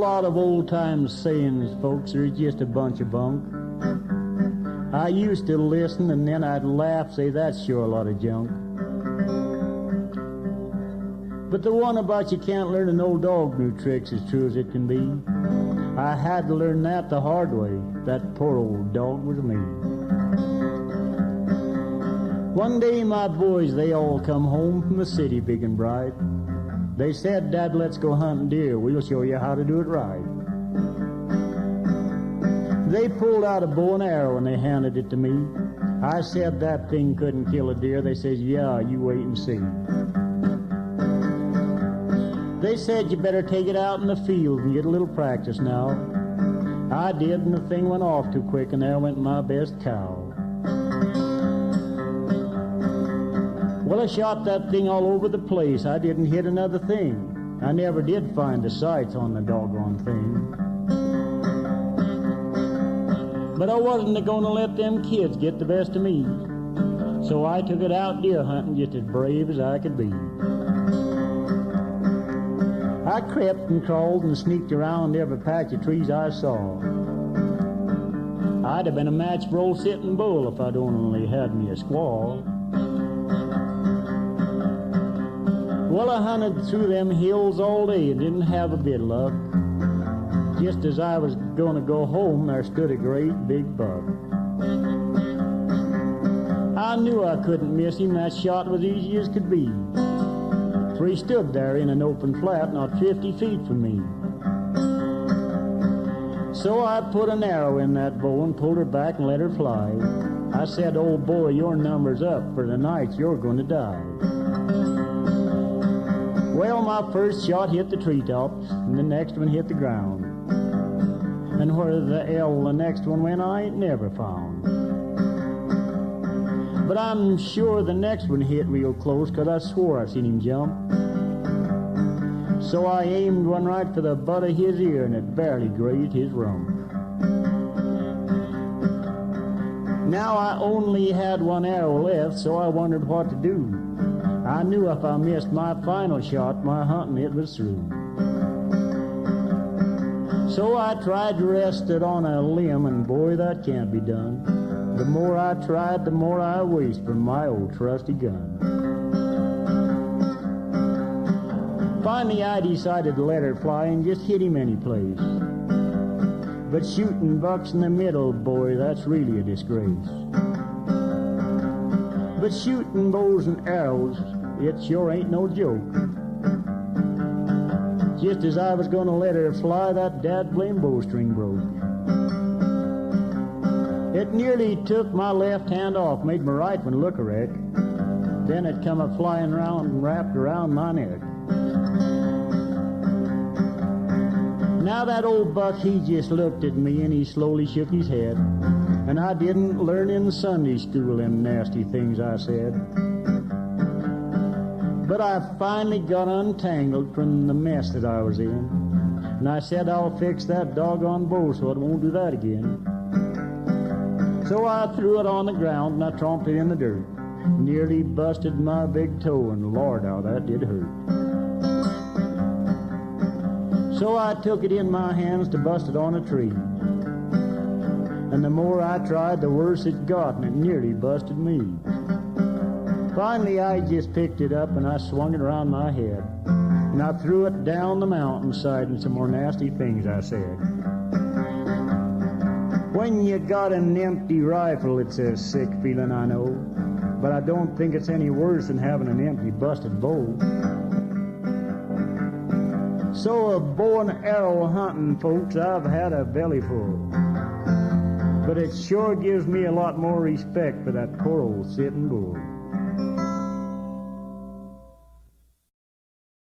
lot of old-time sayings, folks, are just a bunch of bunk. I used to listen and then I'd laugh, say that's sure a lot of junk. But the one about you can't learn an old dog new tricks as true as it can be, I had to learn that the hard way. That poor old dog was me. One day my boys, they all come home from the city big and bright. They said, Dad, let's go hunting deer. We'll show you how to do it right. They pulled out a bow and arrow and they handed it to me. I said that thing couldn't kill a deer. They said, yeah, you wait and see. They said, you better take it out in the field and get a little practice now. I did, and the thing went off too quick, and there went my best cow. Well, I shot that thing all over the place. I didn't hit another thing. I never did find the sights on the doggone thing. But I wasn't going to let them kids get the best of me. So I took it out deer hunting just as brave as I could be. I crept and crawled and sneaked around every patch of trees I saw. I'd have been a match for old Sitting Bull if I'd only had me a squaw. Well, I hunted through them hills all day and didn't have a bit of luck. Just as I was going to go home, there stood a great big buck. I knew I couldn't miss him. That shot was easy as could be. For he stood there in an open flat not 50 feet from me. So I put an arrow in that bow and pulled her back and let her fly. I said, old boy, your number's up. For tonight you're going to die. Well, my first shot hit the treetops, and the next one hit the ground. And where the hell the next one went, I ain't never found. But I'm sure the next one hit real close, 'cause I swore I seen him jump. So I aimed one right for the butt of his ear, and it barely grazed his rump. Now I only had one arrow left, so I wondered what to do. I knew if I missed my final shot, my hunting it was through. So I tried to rest it on a limb, and boy, that can't be done. The more I tried, the more I waste from my old trusty gun. Finally, I decided to let her fly and just hit him any place. But shooting bucks in the middle, boy, that's really a disgrace. But shooting bows and arrows, it sure ain't no joke. Just as I was going to let her fly, that dad-blame bowstring broke. It nearly took my left hand off, made my right one look a wreck. Then it come a flying round and wrapped around my neck. Now that old buck, he just looked at me and he slowly shook his head. And I didn't learn in Sunday school them nasty things I said. But I finally got untangled from the mess that I was in. And I said I'll fix that doggone bow so it won't do that again. So I threw it on the ground and I tromped it in the dirt. Nearly busted my big toe, and Lord, how that did hurt. So I took it in my hands to bust it on a tree. And the more I tried, the worse it got, and it nearly busted me. Finally, I just picked it up and I swung it around my head. And I threw it down the mountainside, and some more nasty things I said. When you got an empty rifle, it's a sick feeling, I know. But I don't think it's any worse than having an empty, busted bow. So a bow and arrow hunting, folks, I've had a belly full. But it sure gives me a lot more respect for that poor old Sitting Bull.